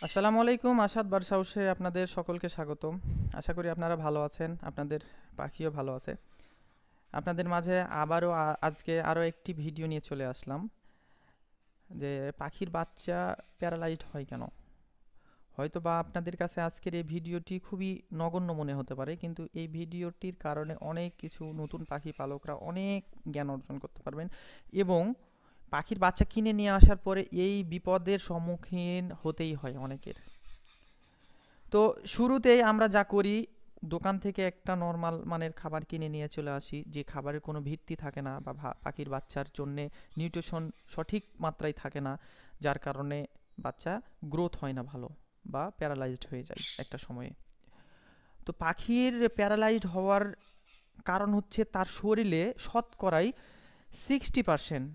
আসসালামু আলাইকুম। আসাদ বার্সা হাউসে আপনাদের সকলকে স্বাগতম। আশা করি আপনারা ভালো আছেন, আপনাদের পাখিও ভালো আছে। আপনাদের মাঝে আবারও আজকে আরও একটি ভিডিও নিয়ে চলে আসলাম যে পাখির বাচ্চা প্যারালাইজড হয় কেন। হয়তো বা আপনাদের কাছে আজকের এই ভিডিওটি খুবই নগণ্য মনে হতে পারে, কিন্তু এই ভিডিওটির কারণে অনেক কিছু নতুন পাখি পালকরা অনেক জ্ঞান অর্জন করতে পারবেন এবং পাখির বাচ্চা কিনে নিয়ে আসার পরে এই বিপদের সম্মুখীন হতেই হয় অনেকের। তো শুরুতেই আমরা যা করি, দোকান থেকে একটা নর্মাল মানের খাবার কিনে নিয়ে চলে আসি, যে খাবারের কোনো ভিত্তি থাকে না বা পাখির বাচ্চার জন্যে নিউট্রিশন সঠিক মাত্রায় থাকে না, যার কারণে বাচ্চা গ্রোথ হয় না ভালো বা প্যারালাইজড হয়ে যায় একটা সময়ে। তো পাখির প্যারালাইজড হওয়ার কারণ হচ্ছে তার শরীরে শতকরাই 60%,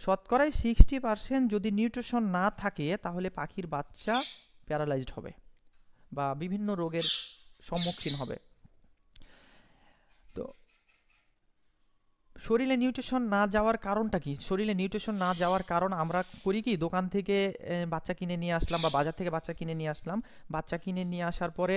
শতকরাই 60% যদি নিউট্রিশন না থাকে তাহলে পাখির বাচ্চা প্যারালাইজড হবে বা বিভিন্ন রোগের সম্মুখীন হবে। তো শরীরে নিউট্রিশন না যাওয়ার কারণটা কি? শরীরে নিউট্রিশন না যাওয়ার কারণ আমরা করি কি, দোকান থেকে বাচ্চা কিনে নিয়ে আসলাম বা বাজার থেকে বাচ্চা কিনে নিয়ে আসলাম। বাচ্চা কিনে নিয়ে আসার পরে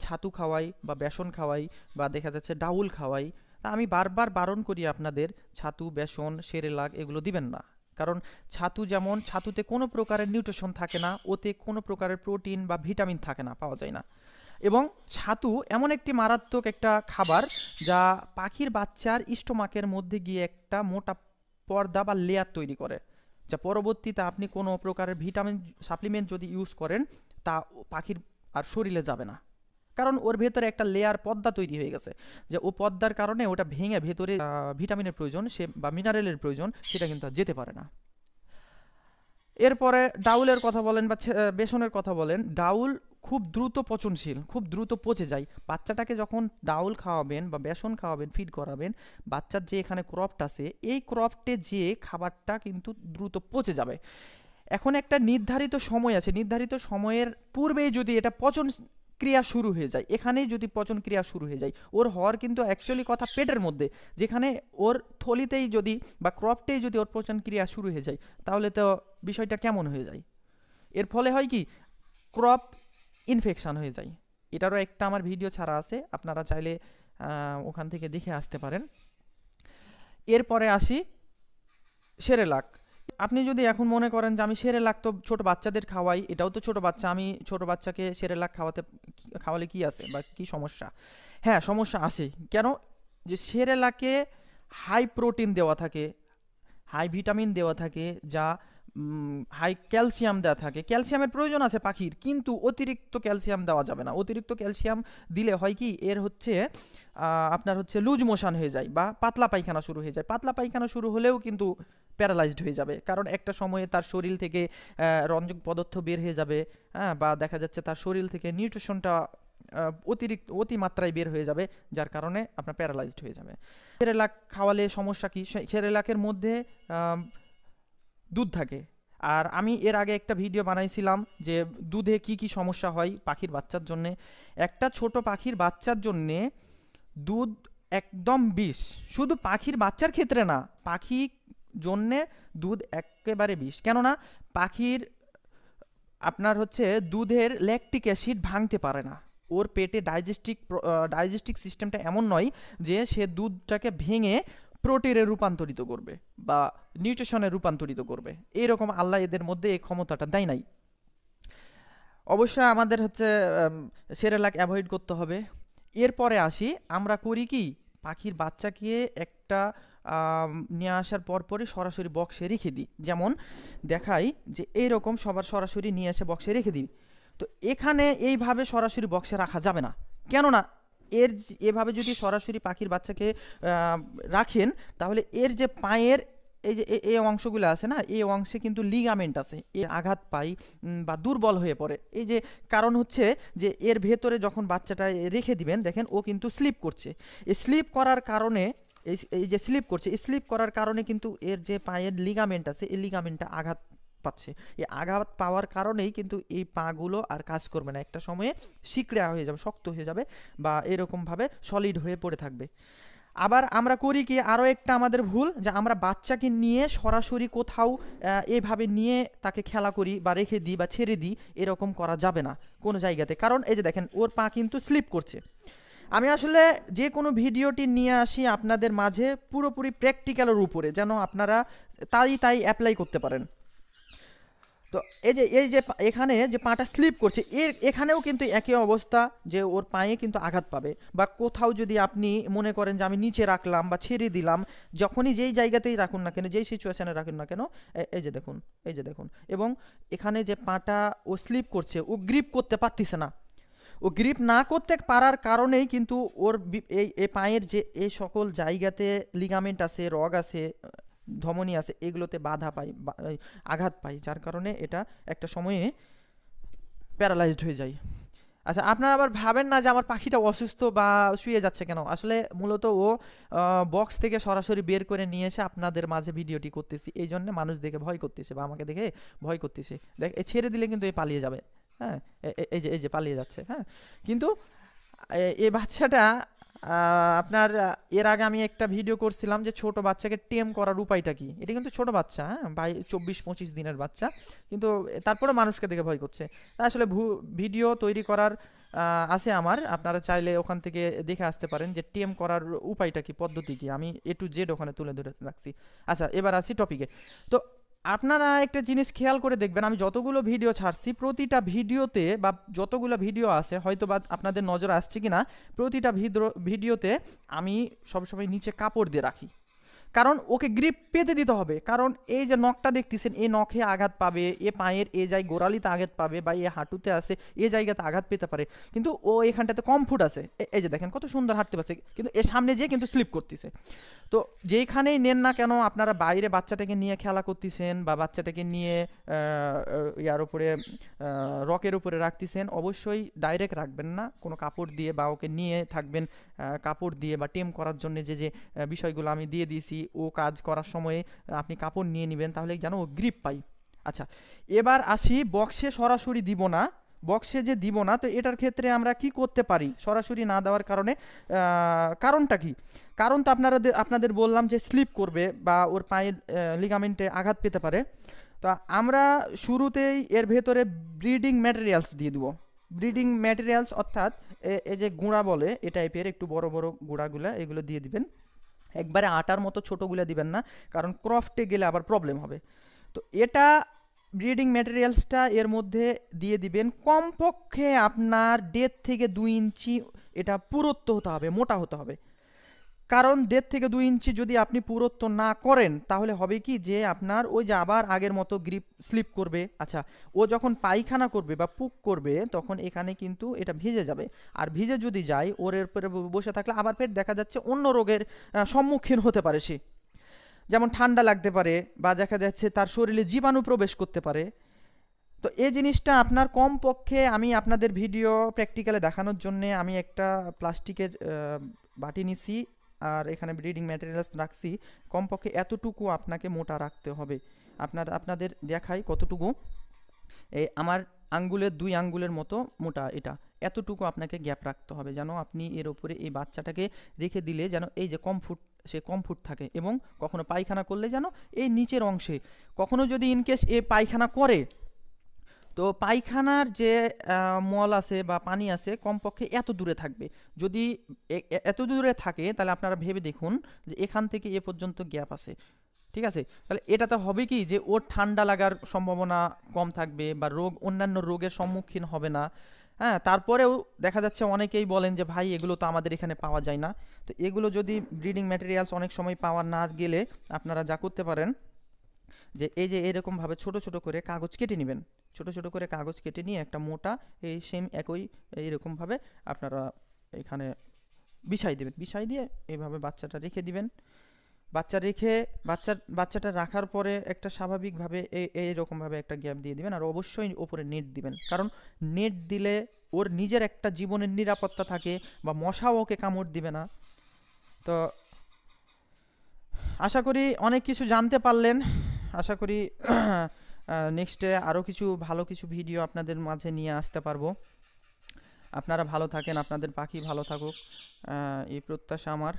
ছাতু খাওয়াই বা বেসন খাওয়াই বা দেখা যাচ্ছে ডাউল খাওয়াই। তা আমি বারবার বারণ করি আপনাদের, ছাতু, বেসন, সেরেলাক এগুলো দিবেন না। কারণ ছাতু, যেমন ছাতুতে কোনো প্রকারের নিউট্রিশন থাকে না, ওতে কোনো প্রকারের প্রোটিন বা ভিটামিন থাকে না, পাওয়া যায় না। এবং ছাতু এমন একটি মারাত্মক একটা খাবার যা পাখির বাচ্চার স্টোমাকের মধ্যে গিয়ে একটা মোটা পর্দা বা লেয়ার তৈরি করে, যা পরবর্তীতে আপনি কোনো প্রকারের ভিটামিন সাপ্লিমেন্ট যদি ইউজ করেন তা পাখির আর শরীরে যাবে না। কারণ ওর ভেতরে একটা লেয়ার পর্দা তৈরি হয়ে গেছে, যে ও পর্দার কারণে ওটা ভেঙে ভেতরে ভিটামিনের প্রয়োজন সে বা মিনারেলের প্রয়োজন সেটা কিন্তু আর যেতে পারে না। এরপরে ডাউলের কথা বলেন বা বেসনের কথা বলেন, ডাউল খুব দ্রুত পচনশীল, খুব দ্রুত পচে যায়। বাচ্চাটাকে যখন ডাউল খাওয়াবেন বা বেসন খাওয়াবেন, ফিড করাবেন, বাচ্চার যে এখানে ক্রপট আছে এই ক্রপটে যে খাবারটা কিন্তু দ্রুত পচে যাবে। এখন একটা নির্ধারিত সময় আছে, নির্ধারিত সময়ের পূর্বেই যদি এটা পচন ক্রিয়া শুরু হয়ে যায়, এখানেই যদি পচন ক্রিয়া শুরু হয়ে যায়, ওর হওয়ার কিন্তু অ্যাকচুয়ালি কথা পেটের মধ্যে, যেখানে ওর থলিতেই যদি বা ক্রপটেই যদি ওর পচন ক্রিয়া শুরু হয়ে যায়, তাহলে তো বিষয়টা কেমন হয়ে যায়। এর ফলে হয় কি, ক্রপ ইনফেকশন হয়ে যায়। এটারও একটা আমার ভিডিও ছাড়া আছে, আপনারা চাইলে ওখান থেকে দেখে আসতে পারেন। এরপরে আসি সেরেলাক। আপনি যদি এখন মনে করেন যে আমি সেরেলাক তো ছোট বাচ্চাদের খাওয়াই, এটাও তো ছোট বাচ্চা, আমি ছোট বাচ্চাকে সেরেলাক খাওয়ালে কি আছে বা কি সমস্যা? হ্যাঁ, সমস্যা আছে। কেন? যে সেরেলাকে হাই প্রোটিন দেওয়া থাকে, হাই ভিটামিন দেওয়া থাকে, যা হাই ক্যালসিয়াম দেওয়া থাকে। ক্যালসিয়ামের প্রয়োজন আছে পাখির, কিন্তু অতিরিক্ত ক্যালসিয়াম দেওয়া যাবে না। অতিরিক্ত ক্যালসিয়াম দিলে হয় কি, এর হচ্ছে আপনার হচ্ছে লুজ মোশন হয়ে যায় বা পাতলা পায়খানা শুরু হয়ে যায়। পাতলা পায়খানা শুরু হলেও কিন্তু প্যারালাইজড হয়ে যাবে, কারণ একটা সময়ে তার শরীর থেকে রঞ্জক পদার্থ বের হয়ে যাবে। হ্যাঁ, বা দেখা যাচ্ছে তার শরীর থেকে নিউট্রিশনটা অতিরিক্ত অতিমাত্রায় বের হয়ে যাবে, যার কারণে আপনার প্যারালাইজড হয়ে যাবে। সেরেলাক খাওয়ালে সমস্যা কি? সেরেলাকের মধ্যে আম, দুধ থাকে। আর আমি এর আগে একটা ভিডিও বানাইছিলাম যে দুধে কি কি সমস্যা হয় পাখির বাচ্চার জন্যে। একটা ছোট পাখির বাচ্চার জন্যে দুধ একদম বিষ। শুধু পাখির বাচ্চার ক্ষেত্রে না, পাখি জন্যে দুধ একেবারে বিষ। কেননা পাখির আপনার হচ্ছে দুধের ল্যাকটিক অ্যাসিড ভাঙতে পারে না। ওর পেটে ডাইজেস্টিক সিস্টেমটা এমন নয় যে সে দুধটাকে ভেঙে প্রোটিনে রূপান্তরিত করবে বা নিউট্রিশনে রূপান্তরিত করবে। এইরকম আল্লাহ এদের মধ্যে এই ক্ষমতাটা দেয় নাই। অবশ্যই আমাদের হচ্ছে সেরেলাক অ্যাভয়েড করতে হবে। এরপরে আসি, আমরা করি কি, পাখির বাচ্চাকে একটা নিয়ে আসার পরপরই সরাসরি বক্সে রেখে দিই। যেমন দেখাই যে এইরকম সবার সরাসরি নিয়ে এসে বক্সে রেখে দিই। তো এখানে এইভাবে সরাসরি বক্সে রাখা যাবে না। কেননা এভাবে যদি সরাসরি পাখির বাচ্চাকে রাখেন, তাহলে এর যে পায়ের এই যে এই অংশগুলো আছে না, এই অংশে কিন্তু লিগামেন্ট আছে, এ আঘাত পাই বা দুর্বল হয়ে পড়ে। এই যে কারণ হচ্ছে যে এর ভেতরে যখন বাচ্চাটা রেখে দিবেন, দেখেন ও কিন্তু স্লিপ করছে। এই স্লিপ করার কারণে, এই যে স্লিপ করছে, এই স্লিপ করার কারণে কিন্তু এর যে পায়ের লিগামেন্ট আছে এই লিগামেন্টটা আঘাত পাচ্ছে। এই আঘাত পাওয়ার কারণেই কিন্তু এই পাগুলো আর কাজ করবে না, একটা সময়ে শিকড়া হয়ে যাবে, শক্ত হয়ে যাবে বা এরকমভাবে সলিড হয়ে পড়ে থাকবে। আবার আমরা করি কি আরও একটা আমাদের ভুল, যে আমরা বাচ্চাকে নিয়ে সরাসরি কোথাও এইভাবে নিয়ে তাকে খেলা করি বা রেখে দিই বা ছেড়ে দিই, এরকম করা যাবে না কোনো জায়গাতে। কারণ এই যে দেখেন ওর পা কিন্তু স্লিপ করছে। আমি আসলে যে কোনো ভিডিওটি নিয়ে আসি আপনাদের মাঝে পুরোপুরি প্র্যাকটিক্যালের উপরে, যেন আপনারা তাই তাই অ্যাপ্লাই করতে পারেন। তো এই যে এখানে যে পাটা স্লিপ করছে, এখানেও কিন্তু একই অবস্থা, যে ওর পায়ে কিন্তু আঘাত পাবে। বা কোথাও যদি আপনি মনে করেন যে আমি নিচে রাখলাম বা ছেড়ে দিলাম, যখনই যেই জায়গাতেই রাখুন না কেন, যেই সিচুয়েশনে রাখুন না কেন, এই যে দেখুন, এই যে দেখুন, এবং এখানে যে পাটা ও স্লিপ করছে, ও গ্রিপ করতে পারতেছে না। ও গ্রিপ না করতে পারার কারণেই কিন্তু ওর এই পায়ের যে এই সকল জায়গাতে লিগামেন্ট আছে, রগ আছে, ধমনী আছে, এগুলোতে বাধা পায়, আঘাত পায়, যার কারণে এটা একটা সময়ে প্যারালাইজড হয়ে যায়। আচ্ছা, আপনারা আবার ভাবেন না যে আমার পাখিটা অসুস্থ বা শুয়ে যাচ্ছে কেন। আসলে মূলত ও বক্স থেকে সরাসরি বের করে নিয়ে এসে আপনাদের মাঝে ভিডিওটি করতেছি, এই জন্য মানুষ দেখে ভয় করতেছে বা আমাকে দেখে ভয় করতেছে। দেখ, এ ছেড়ে দিলে কিন্তু এ পালিয়ে যাবে। হ্যাঁ, এই যে পালিয়ে যাচ্ছে। হ্যাঁ, কিন্তু এই বাচ্চাটা আপনার এর আগে আমি একটা ভিডিও করছিলাম যে ছোট বাচ্চাকে টেম করার উপায়টা কি। এটা কিন্তু ছোট বাচ্চা, হ্যাঁ, 24-25 দিনের বাচ্চা, কিন্তু তারপরে মানুষকে দেখে ভয় করছে। তা আসলে ভিডিও তৈরি করার আছে আমার, আপনারা চাইলে ওখান থেকে দেখে আসতে পারেন যে টেম করার উপায়টা কি, পদ্ধতি কি, আমি A to Z ওখানে তুলে ধরে রাখছি। আচ্ছা, এবার আসি টপিকে। তো আপনারা একটা জিনিস খেয়াল করে দেখবেন, আমি যতগুলো ভিডিও ছাড়ছি প্রতিটা ভিডিওতে বা যতগুলো ভিডিও আছে, হয়তো বা আপনাদের নজর আসছে কি না, প্রতিটা ভিডিওতে আমি সবসময় নিচে কাপড় দিয়ে রাখি। কারণ ওকে গ্রিপ পেতে দিতে হবে। কারণ এই যে নখটা দেখতেছেন, এই নখে আঘাত পাবে, এ পায়ের এ জায়গায় গোড়ালিতে আঘাত পাবে, বা এ হাঁটুতে আছে, এ জায়গাতে আঘাত পেতে পারে। কিন্তু ও এখানটাতে কম ফুট আছে, এই যে দেখেন কত সুন্দর হাঁটতে পারছে, কিন্তু এর সামনে যেয়ে কিন্তু স্লিপ করতেছে। তো যেইখানেই নেন না কেন, আপনারা বাইরে বাচ্চাটাকে নিয়ে খেলা করতেছেন বা বাচ্চাটাকে নিয়ে ইয়ার উপরে রকের উপরে রাখতেছেন, অবশ্যই ডাইরেক্ট রাখবেন না, কোনো কাপড় দিয়ে, বা ওকে নিয়ে থাকবেন কাপড় দিয়ে, বা টেম করার জন্য যে বিষয়গুলো আমি দিয়ে দিয়েছি, ও কাজ করার সময়ে আপনি কাপড় নিয়ে নেবেন, তাহলে যেন ও গ্রিপ পাই। আচ্ছা, এবার আসি বক্সে সরাসরি দিব না। বক্সে যে দিব না, তো এটার ক্ষেত্রে আমরা কি করতে পারি সরাসরি না দেওয়ার কারণে? কারণটা কি? কারণ তো আপনাদের বললাম যে স্লিপ করবে বা ওর পায়ের লিগামেন্টে আঘাত পেতে পারে। তো আমরা শুরুতেই এর ভেতরে ব্রিডিং ম্যাটেরিয়ালস দিয়ে দিব। ব্রিডিং ম্যাটেরিয়ালস অর্থাৎ এই যে গুঁড়া বলে, এ টাইপের একটু বড় বড় গুঁড়াগুলা, এগুলো দিয়ে দিবেন। একবারে আটার মতো ছোটোগুলো দিবেন না, কারণ ক্রফটে গেলে আবার প্রবলেম হবে। তো এটা ব্রিডিং ম্যাটেরিয়ালসটা এর মধ্যে দিয়ে দিবেন। কমপক্ষে আপনার 1.5 থেকে 2 ইঞ্চি এটা পুরুত্ব হতে হবে, মোটা হতে হবে। কারণ 1.5 থেকে 2 ইঞ্চি যদি আপনি পুরুত্ব না করেন, তাহলে হবে কি যে আপনার ওই যে আবার আগের মতো গ্রিপ স্লিপ করবে। আচ্ছা, ও যখন পায়খানা করবে বা পুক করবে, তখন এখানে কিন্তু এটা ভিজে যাবে। আর ভিজে যদি যায়, ওর উপরে বসে থাকলে আবার ফের দেখা যাচ্ছে অন্য রোগের সম্মুখীন হতে পারে সে। যেমন ঠান্ডা লাগতে পারে, বা দেখা যাচ্ছে তার শরীরে জীবাণু প্রবেশ করতে পারে। তো এই জিনিসটা আপনার কমপক্ষে, আমি আপনাদের ভিডিও প্র্যাকটিক্যালে দেখানোর জন্যে আমি একটা প্লাস্টিকের বাটি নিছি, আর এখানে ব্রিডিং ম্যাটেরিয়ালস রাখছি। কমপক্ষে এতটুকু আপনাকে মোটা রাখতে হবে। আপনাদের দেখাই কতটুকু। এই আমার আঙ্গুলের 2 আঙ্গুলের মতো মোটা এটা। এতটুকু আপনাকে গ্যাপ রাখতে হবে, যেন আপনি এর উপরে এই বাচ্চাটাকে রেখে দিলে যেন এই যে কমফুট, সে কমফুট থাকে। এবং কখনো পায়খানা করলে যেন এই নিচের অংশে, কখনো যদি ইনকেস এ পায়খানা করে, তো পায়খানার যে মল আছে বা পানি আছে, কমপক্ষে এত দূরে থাকবে। যদি এত দূরে থাকে, তাহলে আপনারা ভেবে দেখুন যে এখান থেকে এ পর্যন্ত গ্যাপ আছে। ঠিক আছে, তাহলে এটাতে হবে কি যে ওর ঠান্ডা লাগার সম্ভাবনা কম থাকবে, বা অন্যান্য রোগের সম্মুখীন হবে না। হ্যাঁ, তারপরেও দেখা যাচ্ছে অনেকেই বলেন যে ভাই এগুলো তো আমাদের এখানে পাওয়া যায় না। তো এগুলো যদি ব্রিডিং ম্যাটেরিয়ালস অনেক সময় পাওয়া না গেলে, আপনারা যা করতে পারেন, যে এই যে এরকমভাবে ছোট ছোট করে কাগজ কেটে নেবেন। ছোট ছোট করে কাগজ কেটে নিয়ে একটা মোটা, এই সেম একই এইরকমভাবে আপনারা এখানে বিছাই দেবেন। বিছাই দিয়ে এইভাবে বাচ্চাটা রেখে দিবেন। বাচ্চাটা রাখার পরে একটা স্বাভাবিকভাবে এইরকমভাবে একটা গ্যাপ দিয়ে দিবেন। আর অবশ্যই ওপরে নেট দিবেন, কারণ নেট দিলে ওর নিজের একটা জীবনের নিরাপত্তা থাকে, বা মশাও ওকে কামড় দিবে না। তো আশা করি অনেক কিছু জানতে পারলেন। আশা করি নেক্সটে আরও কিছু ভালো কিছু ভিডিও আপনাদের মাঝে নিয়ে আসতে পারবো। আপনারা ভালো থাকেন, আপনাদের পাখি ভালো থাকুক, এই প্রত্যাশা আমার।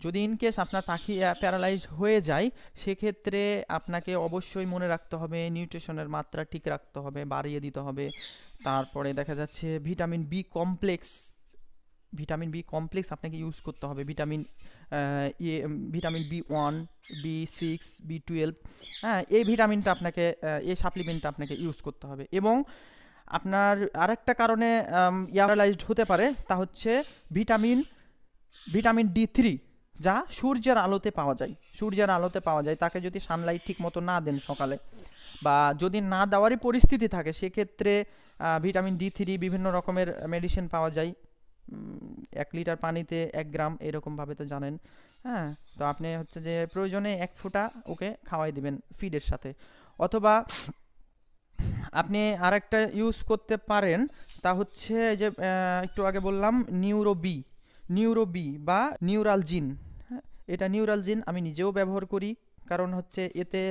যদি ইন কেস আপনার পাখি প্যারালাইজড হয়ে যায়, সেক্ষেত্রে আপনাকে অবশ্যই মনে রাখতে হবে নিউট্রিশনের মাত্রা ঠিক রাখতে হবে, বাড়িয়ে দিতে হবে। তারপরে দেখা যাচ্ছে ভিটামিন বি কমপ্লেক্স আপনাকে ইউজ করতে হবে। ভিটামিন বি 1, বি 6, বি 12, হ্যাঁ, এই ভিটামিনটা আপনাকে এই সাপ্লিমেন্টটা আপনাকে ইউজ করতে হবে। এবং আপনার আরেকটা কারণে প্যারালাইজড হতে পারে, তা হচ্ছে ভিটামিন ভিটামিন ডি 3, যা সূর্যের আলোতে পাওয়া যায়। তাকে যদি সানলাইট ঠিক মতো না দেন সকালে, বা যদি না দেওয়ারই পরিস্থিতি থাকে, সেক্ষেত্রে ভিটামিন ডি 3 বিভিন্ন রকমের মেডিসিন পাওয়া যায়। 1 লিটার পানিতে 1 গ্রাম এরকমভাবে তো জানেন। হ্যাঁ, তো আপনি হচ্ছে যে প্রয়োজনে 1 ফোঁটা ওকে খাওয়াই দিবেন ফিডের সাথে। অথবা আপনি আরেকটা ইউজ করতে পারেন, তা হচ্ছে যে একটু আগে বললাম নিউরোবি বা নিউরালজিন। হ্যাঁ, এটা নিউরালজিন আমি নিজেও ব্যবহার করি, কারণ হচ্ছে এতে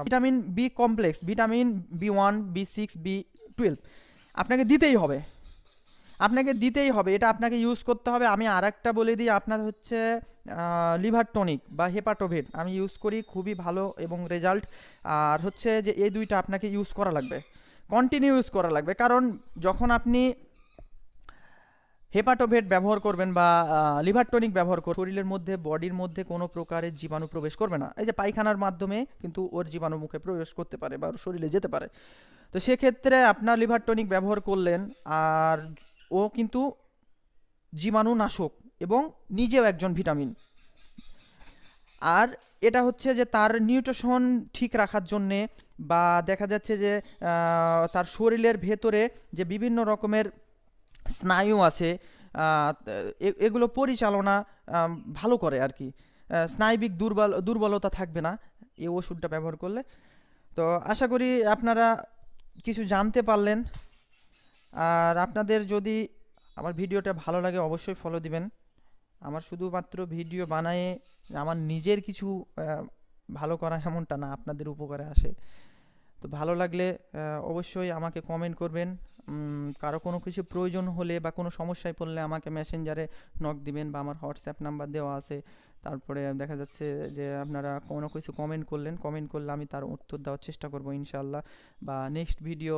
vitamin B complex, vitamin B 1, B 6, B 12 আপনাকে দিতেই হবে, এটা আপনাকে ইউজ করতে হবে। আমি আরেকটা বলে দিই, আপনার হচ্ছে লিভার টনিক বা হেপাটোভেট আমি ইউজ করি, খুবই ভালো এবং রেজাল্ট। আর হচ্ছে যে এই দুইটা আপনাকে ইউজ করা লাগবে, কন্টিনিউ ইউজ করা লাগবে। কারণ যখন আপনি হেপাটোভেট ব্যবহার করবেন বা লিভার টনিক ব্যবহার করবেন, শরীরের মধ্যে, বডির মধ্যে কোনো প্রকারের জীবাণু প্রবেশ করবে না। এই যে পায়খানার মাধ্যমে কিন্তু ওর জীবাণু মুখে প্রবেশ করতে পারে বা ওর শরীরে যেতে পারে। তো সেক্ষেত্রে আপনার লিভার টনিক ব্যবহার করলেন, আর ও কিন্তু জীবাণুনাশক এবং নিজেও একজন ভিটামিন। আর এটা হচ্ছে যে তার নিউট্রিশন ঠিক রাখার জন্যে, বা দেখা যাচ্ছে যে তার শরীরের ভেতরে যে বিভিন্ন রকমের স্নায়ু আছে, এগুলো পরিচালনা ভালো করে আর কি। স্নায়বিক দুর্বলতা থাকবে না এই ওষুধটা ব্যবহার করলে। তো আশা করি আপনারা কিছু জানতে পারলেন। আর আপনাদের যদি আমার ভিডিওটা ভালো লাগে অবশ্যই ফলো দিবেন। আমার শুধুমাত্র ভিডিও বানায়ে আমার নিজের কিছু ভালো করা এমনটা না, আপনাদের উপকারে আসে। তো ভালো লাগলে অবশ্যই আমাকে কমেন্ট করবেন। কারো কোনো কিছু প্রয়োজন হলে বা কোনো সমস্যায় পড়লে আমাকে মেসেঞ্জারে নক দিবেন, বা আমার হোয়াটসঅ্যাপ নাম্বার দেওয়া আছে। তারপরে দেখা যাচ্ছে যে আপনারা কোনো কিছু কমেন্ট করলে আমি তার উত্তর দেওয়ার চেষ্টা করব ইনশাআল্লাহ। বা নেক্সট ভিডিও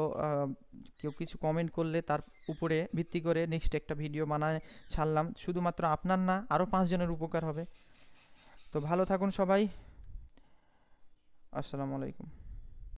কেউ কিছু কমেন্ট করলে তার উপরে ভিত্তি করে নেক্সট একটা ভিডিও বানায় ছাড়লাম। শুধুমাত্র আপনার না, আরও 5 জনের উপকার হবে। তো ভালো থাকুন সবাই। আসসালামু আলাইকুম।